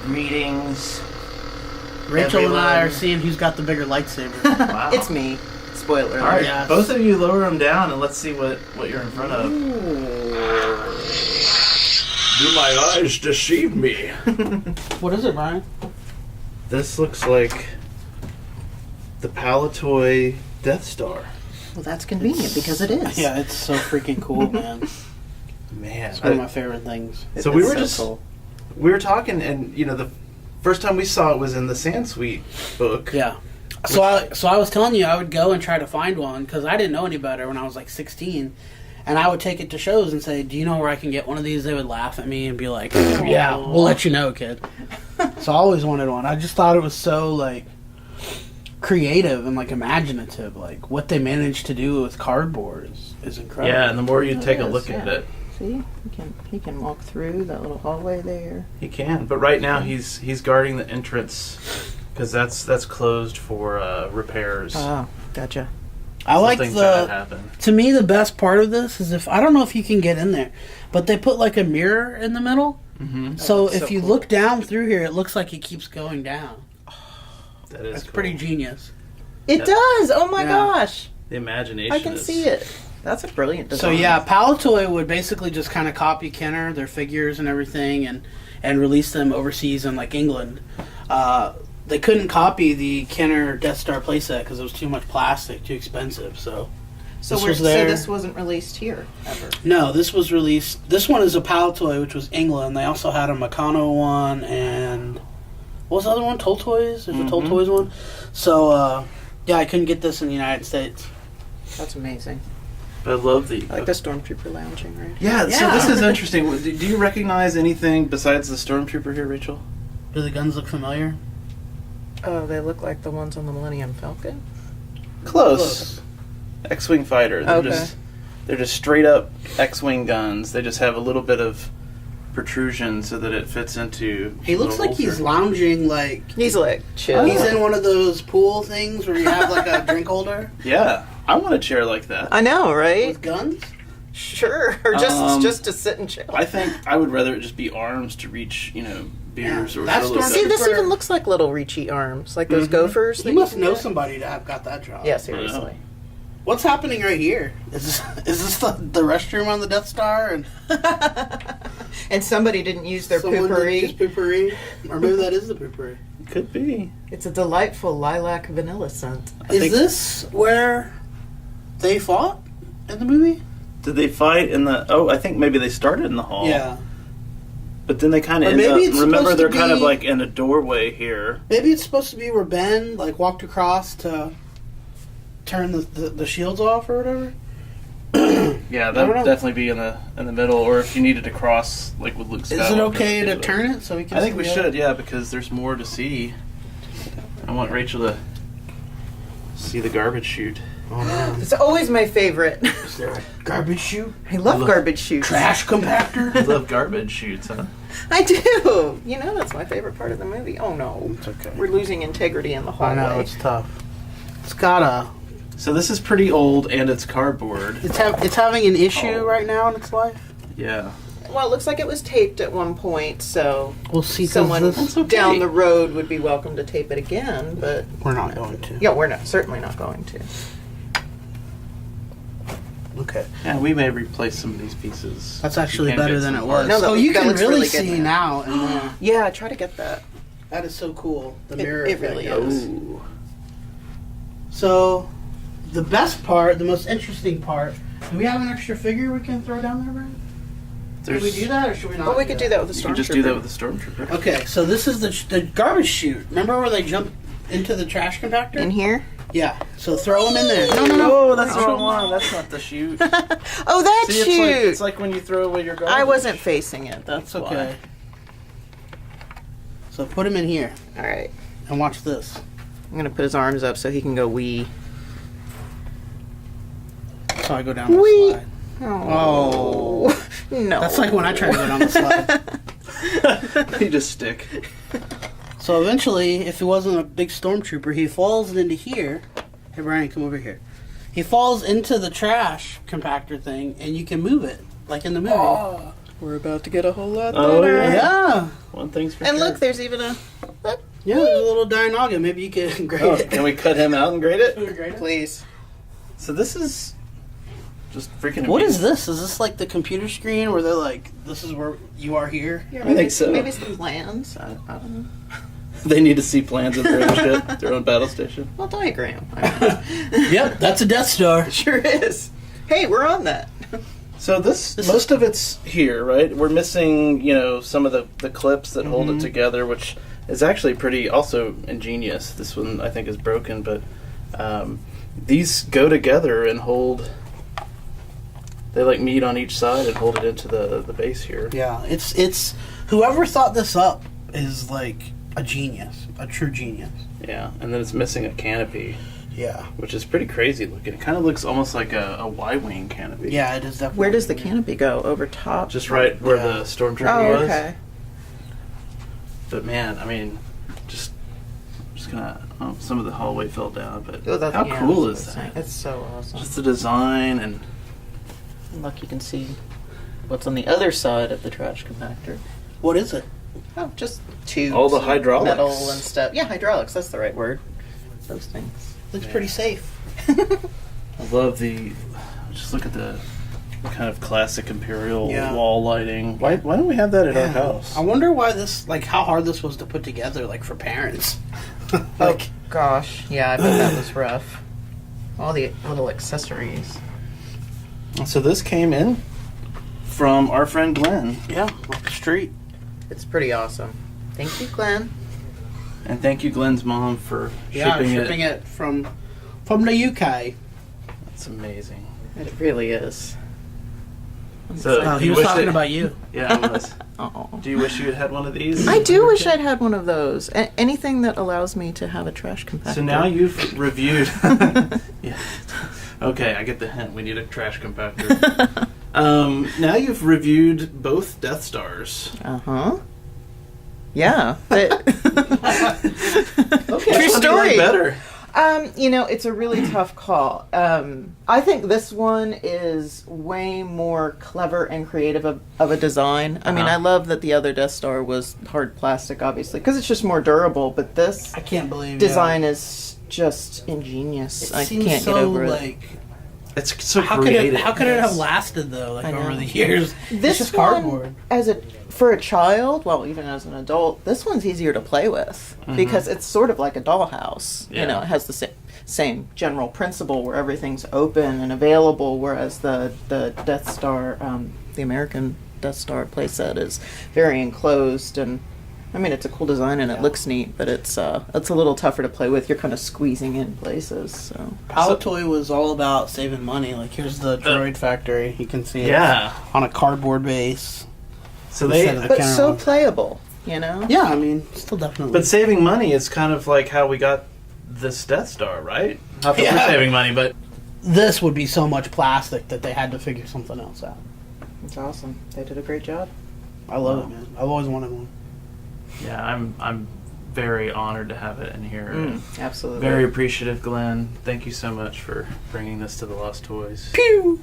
meetings. Rachel and I are seeing who's got the bigger lightsaber. Wow. It's me. Spoiler. All right, Yes. both of you lower them down and let's see what you're in front of. Do my eyes deceive me? What is it, Brian? This looks like the Palitoy Death Star. Well, that's convenient because it is. Yeah, it's so freaking cool, man. Man, It's one of my favorite things. so we were we were talking, and the first time we saw it was in the Sansweet book. Yeah. So I was telling you I would go and try to find one because I didn't know any better when I was like 16, and I would take it to shows and say, "Do you know where I can get one of these?" They would laugh at me and be like, "Yeah, we'll let you know, kid." So I always wanted one. I just thought it was so like creative and like imaginative. Like what they managed to do with cardboard is incredible. Yeah, and the more you take a look at it, See, he can walk through that little hallway there. he can. But right now he's guarding the entrance because that's closed for repairs. Oh, gotcha. I like Something bad happened. To me, the best part of this is I don't know if you can get in there, but they put like a mirror in the middle. Mm-hmm. So that's if so you cool. look down through here, it looks like it keeps going down. That is That's cool. pretty genius. It Yeah. does. Oh my Yeah. gosh. The imagination. I can see it. That's a brilliant So design. yeah, Palitoy would basically just kind of copy Kenner, their figures and everything, and release them overseas in like England. They couldn't copy the Kenner Death Star playset because it was too much plastic, too expensive. So So, this was there. so this wasn't released here ever. No, this was released. This one is a Palitoy, which was England. They also had a Meccano one, and what was the other one? Toltoys? There's a Toltoys one. So, yeah, I couldn't get this in the United States. That's amazing. I love the. I like the Stormtrooper lounging, right? Yeah, so Yeah. this is interesting. Do you recognize anything besides the Stormtrooper here, Rachel? Do the guns look familiar? Oh, they look like the ones on the Millennium Falcon. Close. X-wing fighter. Okay. They're just straight up X-wing guns. They just have a little bit of protrusion so that it fits into. He looks like he's lounging like He's like chill. he's in one of those pool things where you have like a drink holder Yeah, I want a chair like that. I know, right? with guns. Sure, or just to sit and chill. I think I would rather it just be arms to reach, beers Yeah, or that's sodas. Stormtrooper. See, this even looks like little reachy arms, like those gophers. You that must can know get. somebody to have got that job. Yeah, seriously. What's happening right here? Is this the restroom on the Death Star? And And somebody didn't use their someone didn't use poopery. poopery? Or maybe that is the poopery. Could be. It's a delightful lilac vanilla scent. Is this where they fought in the movie? Did they fight in the? Oh, I think maybe they started in the hall. Yeah. But then they kind of Or end maybe up. it's Remember, supposed they're to kind of be- like in a doorway here. Maybe it's supposed to be where Ben walked across to turn the shields off or whatever. Yeah, I that don't would know. definitely be in the middle, or if you needed to cross with Luke Skywalker. Is it okay we to could. turn it so we can? I think see we the should, other- yeah, because there's more to see. I want Rachel to see the garbage chute. Oh man, It's always my favorite. is there a garbage chute? I love garbage chutes. Trash compactor? You love garbage chutes, huh? I do. That's my favorite part of the movie. Oh no, It's okay. we're losing integrity in the I hallway. know it's tough. It's got a. So this is pretty old, and it's cardboard. It's having an issue right now in its life. Yeah. Well, it looks like it was taped at one point, so We'll see. 'Cause someone this, okay. down the road would be welcome to tape it again. But we're not going to. yeah, we're certainly not going to. Okay. Yeah, we may replace some of these pieces. That's actually You can better get than some it was. No, Oh, you that can looks really really good see now. In there. Yeah, try to get that. That is so cool. The It- mirror. it really effect. is. Ooh. So, the best part, the most interesting part. Do we have an extra figure we can throw down there, Brian? Should we do that, or should we not? Well, we could do that with the You Stormtrooper. can just do that with the Stormtrooper. Okay, so this is the garbage chute. Remember where they jump into the trash compactor? in here. Yeah. So throw them in there. No. Oh, that's the wrong one. That's not the chute. Oh, that See, chute! it's like when you throw away your garbage. I wasn't facing it. That's It's okay. So put him in here All right. and watch this. I'm gonna put his arms up so he can go wee. So I go down the Wee. slide. Oh. No. That's like when I try to go down the slide. You just stick. So eventually, if he wasn't a big stormtrooper, he falls into here. Hey Brian, come over here. He falls into the trash compactor thing, and you can move it, like in the movie. We're about to get a whole lot Oh, better. yeah. Yeah. One thing's for And sure. look, there's even a... Look, Yeah, there's a little Dianoga. Maybe you can grade Oh, it. can we cut him out and grade it? Grade it? please. So this is just freaking What is amazing. this? Is this like the computer screen where they're like, this is where you are here? Yeah, I think so. Maybe some plans. I don't know. They need to see plans of their own ship, their own battle station. Well, diagram. Yep, that's a Death Star. Sure is. Hey, we're on that. So this most of it's here, right? We're missing, some of the clips that hold it together, which is actually pretty also ingenious. This one I think is broken, but these go together and hold. They like meet on each side and hold it into the base here. Yeah, it's whoever thought this up is like a genius, a true genius. Yeah, and then it's missing a canopy, Yeah. which is pretty crazy looking. It kind of looks almost like a Y-wing canopy. Yeah, it is definitely. Where does the canopy go? Over top? Just right where Yeah. the stormtrooper Oh, was. okay. But man, I mean, just gonna. Oh, some of the hallway fell down, but Oh, that's- how yeah, cool that's is what I'm saying. that? It's so awesome. Just the design and Look, you can see what's on the other side of the trash compactor. What is it? Oh, just tubes. All the and hydraulics. Metal and stuff. Yeah, hydraulics. That's the right word. Those things. Looks pretty safe. I love the. Just look at the kind of classic Imperial Yeah. wall lighting. Why don't we have that at our house? I wonder why this, like, how hard this was to put together, like, for parents. Oh, gosh. Yeah, I bet that was rough. All the little accessories. So this came in from our friend Glenn, Yeah, off the street. It's pretty awesome. Thank you, Glenn. and thank you Glenn's mom for Yeah, shipping shipping it. it from the UK. That's amazing. It really is. So Oh, do he you was wish talking that- about you. Yeah, I was. Oh. Do you wish you had had one of these? I do wish I'd had one of those. Anything that allows me to have a trash compactor. So now you've reviewed. Yeah. Okay, I get the hint. We need a trash compactor. Now you've reviewed both Death Stars. Uh-huh. Yeah. But Okay, True which one do you like story. better. It's a really tough call. I think this one is way more clever and creative of a design. I mean, Uh-huh. I love that the other Death Star was hard plastic, obviously, because it's just more durable. But this I can't believe design is just ingenious. It I seems can't so, get over it. like, It's so how could creative. it have lasted though? Like I over know. the years, This it's just one, cardboard. for a child, well, even as an adult, this one's easier to play with because it's sort of like a dollhouse. Yeah. You know, it has the same general principle where everything's open and available, whereas the Death Star, the American Death Star playset is very enclosed. And I mean, it's a cool design and it looks neat, but it's a little tougher to play with. You're kind of squeezing in places. So Palitoy was all about saving money. Like, here's the droid factory. You can see it Yeah. on a cardboard base. So Instead of they. the but so camera. playable, you know. Yeah, I mean, still definitely. But saving money is kind of like how we got this Death Star, right? Not that Yeah. we're saving money, but this would be so much plastic that they had to figure something else out. It's awesome. They did a great job. I love it, man. I've always wanted one. yeah, I'm very honored to have it in here. and Absolutely. Very appreciative, Glenn. Thank you so much for bringing this to the Lost Toys. Pew!